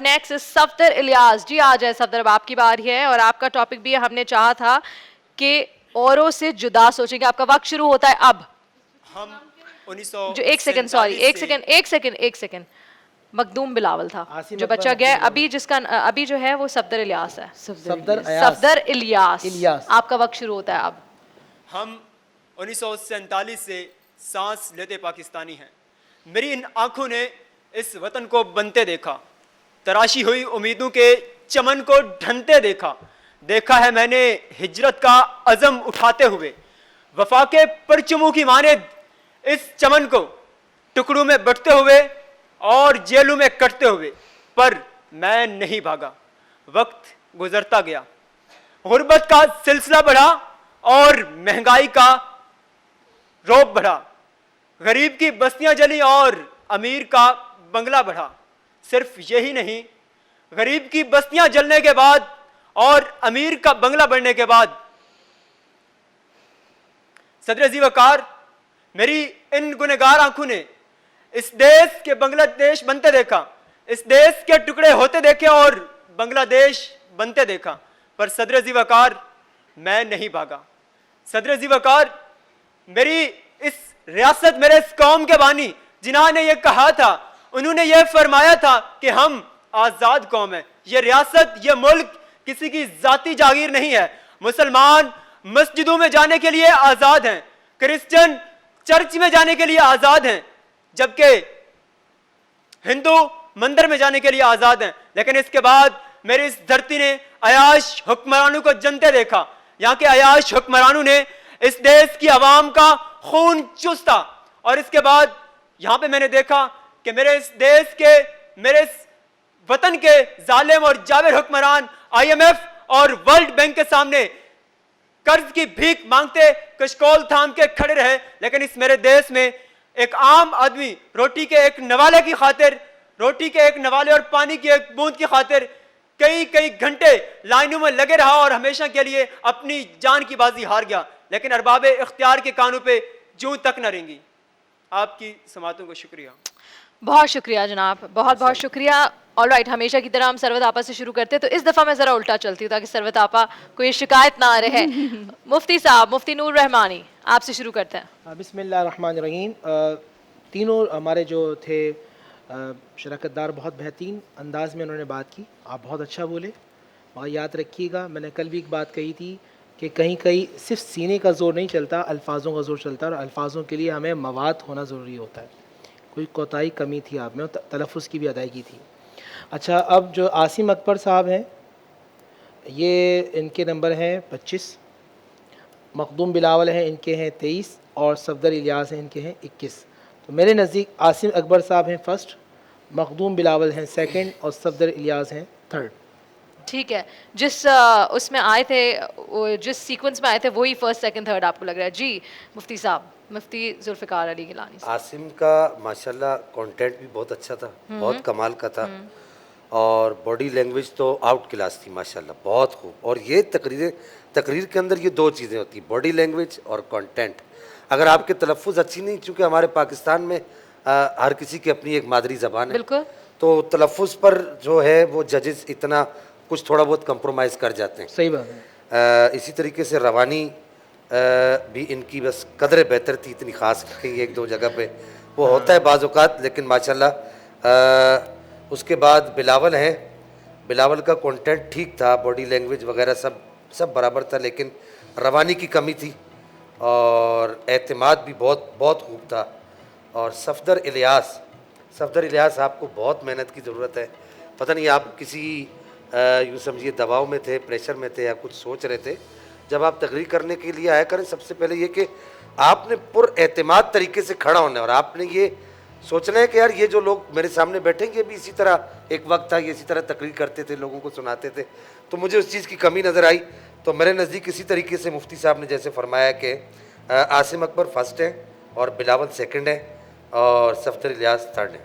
up next is Safdar Ilyas. جی آ جائے صفدر, اب آپ کی باری ہے اور آپ کا ٹاپک بھی ہم نے چاہا تھا کہ اوروں سے جدا سوچیں گے. آپ کا وقت شروع ہوتا ہے اب. ہم جو ایک سیکنڈ, سوری ایک سیکنڈ, مخدوم بلاول تھا جو بچہ گیا. ابھی جس کا ابھی جو ہے وہ صفدر الیاس ہے. صفدر الیاس, آپ کا وقت شروع ہوتا ہے اب. ہم 1947 سے سانس لیتے پاکستانی ہیں. میری ان آنکھوں نے اس وطن کو بنتے دیکھا, تراشی ہوئی امیدوں کے چمن کو ڈھنتے دیکھا. دیکھا ہے میں نے ہجرت کا عزم اٹھاتے ہوئے, وفا کے پرچموں کی مانند اس چمن کو ٹکڑوں میں بٹتے ہوئے اور جیلوں میں کٹتے ہوئے. پر میں نہیں بھاگا. وقت گزرتا گیا, غربت کا سلسلہ بڑھا اور مہنگائی کا روب بڑھا. غریب کی بستیاں جلی اور امیر کا بنگلہ بڑھا. صرف یہی نہیں, غریب کی بستیاں جلنے کے بعد اور امیر کا بنگلہ بڑھنے کے بعد صدر ذی وقار میری ان گنہگار آنکھوں نے اس دیش کے بنگلہ دیش بنتے دیکھا, اس دیش کے ٹکڑے ہوتے دیکھے اور بنگلہ دیش بنتے دیکھا. پر صدر ذی وقار میں نہیں بھاگا. صدر ذی وقار میری اس ریاست, میرے اس قوم کے بانی جنہوں نے یہ کہا تھا, انہوں نے یہ فرمایا تھا کہ ہم آزاد قوم ہیں. یہ ریاست, یہ ملک کسی کی ذاتی جاگیر نہیں ہے. مسلمان مسجدوں میں جانے کے لیے آزاد ہیں, کرسچن چرچ میں جانے کے لیے آزاد ہیں, جبکہ ہندو مندر میں جانے کے لیے آزاد ہیں. لیکن اس کے بعد میری اس دھرتی نے عیاش حکمرانوں کو جنتے دیکھا. یہاں کے عیاش حکمرانوں نے اس دیش کی عوام کا خون چوسا, اور اس کے بعد یہاں پہ میں نے دیکھا کہ میرے اس دیش کے, میرے اس وطن کے ظالم اور جابر حکمران آئی ایم ایف اور ورلڈ بینک کے سامنے قرض کی بھیک مانگتے کشکول تھام کے کھڑے رہے. لیکن اس میرے دیش میں ایک عام آدمی روٹی کے ایک نوالے کی خاطر, روٹی کے ایک نوالے اور پانی کی ایک بوند کی خاطر کئی گھنٹے لائنوں میں لگے رہا اور ہمیشہ کے لیے اپنی جان کی بازی ہار گیا. لیکن ارباب اختیار کے کانوں پہ جوں تک نہ رہیں گی. آپ کی سماعتوں کو شکریہ. بہت شکریہ جناب, بہت بہت شکریہ. آل رائٹ, ہمیشہ کی طرح ہم سروت آپا سے شروع کرتے ہیں, تو اس دفعہ میں ذرا الٹا چلتی ہوں تاکہ سروت آپا کو یہ شکایت نہ آ رہے. مفتی صاحب, مفتی نور رحمانی, آپ سے شروع کرتے ہیں. بسم اللہ الرحمن الرحیم. تینوں ہمارے جو تھے شراکت دار بہت بہترین انداز میں انہوں نے بات کی. آپ بہت اچھا بولے, اور یاد رکھیے گا میں نے کل بھی ایک بات کہی تھی کہ کہیں صرف سینے کا زور نہیں چلتا, الفاظوں کا زور چلتا ہے, اور الفاظوں کے لیے ہمیں مواد ہونا ضروری ہوتا ہے. کوئی کوتاہی کمی تھی آپ میں, تلفظ کی بھی ادائیگی تھی. اچھا, اب جو عاصم اکبر صاحب ہیں یہ ان کے نمبر ہیں 25, مخدوم بلاول ہیں ان کے ہیں 23, اور صفدر الیاس ہیں ان کے ہیں 21. تو میرے نزدیک عاصم اکبر صاحب ہیں فرسٹ, مخدوم بلاول ہیں سیکنڈ, اور صفدر الیاس ہیں تھرڈ. ٹھیک ہے, جس اس میں آئے تھے, جس سیکوینس میں آئے تھے وہی فرسٹ سیکنڈ تھرڈ آپ کو لگ رہا ہے. جی مفتی صاحب, مفتی ذوالفقار علی گیلانی. عاصم کا ماشاءاللہ کانٹینٹ بھی بہت اچھا تھا, بہت کمال کا تھا, اور باڈی لینگویج تو آؤٹ کلاس تھی ماشاءاللہ, بہت خوب. اور یہ تقریر کے اندر یہ دو چیزیں ہوتی ہیں, باڈی لینگویج اور کانٹینٹ. اگر آپ کے تلفظ اچھی نہیں, چونکہ ہمارے پاکستان میں ہر کسی کی اپنی ایک مادری زبان ہے, بالکل, تو تلفظ پر جو ہے وہ ججز اتنا کچھ تھوڑا بہت کمپرومائز کر جاتے ہیں. صحیح بات ہے. اسی طریقے سے روانی بھی ان کی بس قدر بہتر تھی, اتنی خاص کہیں ایک دو جگہ پہ وہ ہوتا ہے بعض اوقات, لیکن ماشاءاللہ. اس کے بعد بلاول ہیں, بلاول کا کانٹینٹ ٹھیک تھا, باڈی لینگویج وغیرہ سب برابر تھا, لیکن روانی کی کمی تھی, اور اعتماد بھی بہت خوب تھا. اور صفدر الیاس آپ کو بہت محنت کی ضرورت ہے. پتہ نہیں آپ کسی یوں سمجھیے دباؤ میں تھے, پریشر میں تھے, یا کچھ سوچ رہے تھے. جب آپ تقریر کرنے کے لیے آیا کریں, سب سے پہلے یہ کہ آپ نے پر اعتماد طریقے سے کھڑا ہونا ہے, اور آپ نے یہ سوچنا ہے کہ یار یہ جو لوگ میرے سامنے بیٹھیں گے بھی اسی طرح, ایک وقت تھا یہ اسی طرح تقریر کرتے تھے, لوگوں کو سناتے تھے. تو مجھے اس چیز کی کمی نظر آئی. تو میرے نزدیک اسی طریقے سے مفتی صاحب نے جیسے فرمایا کہ عاصم اکبر فرسٹ ہیں, اور بلاول سیکنڈ ہیں, اور صفدر الیاس تھرڈ ہیں.